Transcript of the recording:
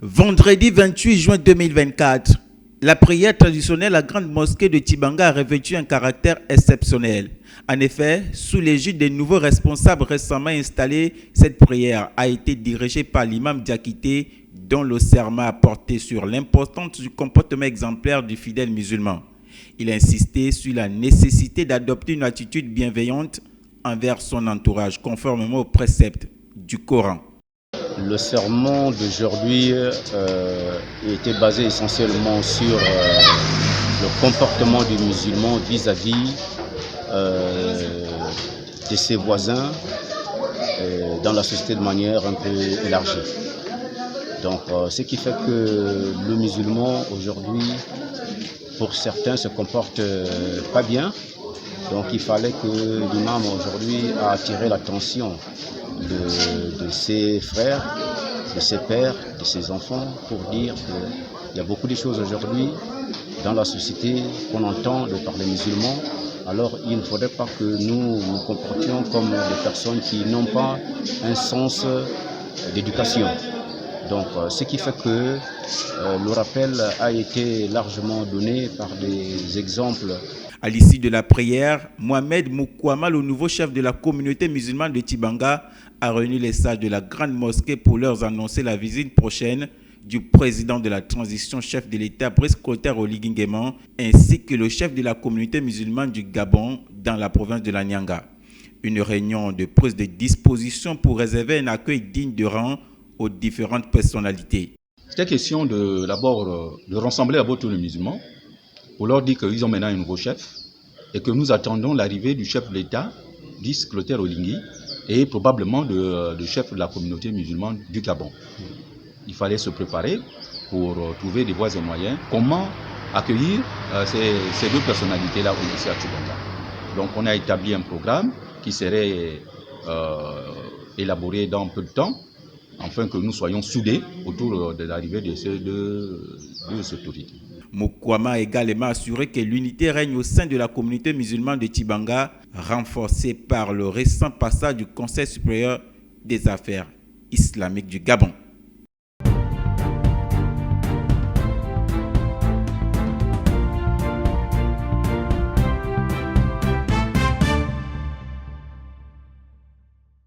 Vendredi 28 juin 2024, la prière traditionnelle à la grande mosquée de Tibanga a revêtu un caractère exceptionnel. En effet, sous l'égide des nouveaux responsables récemment installés, cette prière a été dirigée par l'imam Diakité, dont le serment a porté sur l'importance du comportement exemplaire du fidèle musulman. Il a insisté sur la nécessité d'adopter une attitude bienveillante envers son entourage, conformément aux préceptes du Coran. Le sermon d'aujourd'hui était basé essentiellement sur le comportement du musulman vis-à-vis de ses voisins dans la société de manière un peu élargie. Donc ce qui fait que le musulman aujourd'hui, pour certains, se comporte pas bien. Donc il fallait que l'imam aujourd'hui a attiré l'attention de ses frères, de ses pères, de ses enfants, pour dire qu'il y a beaucoup de choses aujourd'hui dans la société qu'on entend de par les musulmans. Alors il ne faudrait pas que nous nous comportions comme des personnes qui n'ont pas un sens d'éducation. Donc ce qui fait que le rappel a été largement donné par des exemples. À l'issue de la prière, Mohamed Moukwama, le nouveau chef de la communauté musulmane de Tibanga, a réuni les sages de la grande mosquée pour leur annoncer la visite prochaine du président de la transition, chef de l'État, Brice Clotaire Oligui Nguema, ainsi que le chef de la communauté musulmane du Gabon dans la province de la Nyanga. Une réunion de prise de disposition pour réserver un accueil digne de rang aux différentes personnalités. C'était question d'abord de rassembler d'abord tous les musulmans pour leur dire qu'ils ont maintenant un nouveau chef et que nous attendons l'arrivée du chef de l'État, Brice Clotaire Oligui, et probablement du chef de la communauté musulmane du Gabon. Il fallait se préparer pour trouver des voies et moyens. Comment accueillir ces deux personnalités-là ici à Tibanga. Donc on a établi un programme qui serait élaboré dans peu de temps, afin que nous soyons soudés autour de l'arrivée de ces deux autorités. Moukwama a également assuré que l'unité règne au sein de la communauté musulmane de Tibanga, renforcée par le récent passage du Conseil supérieur des affaires islamiques du Gabon.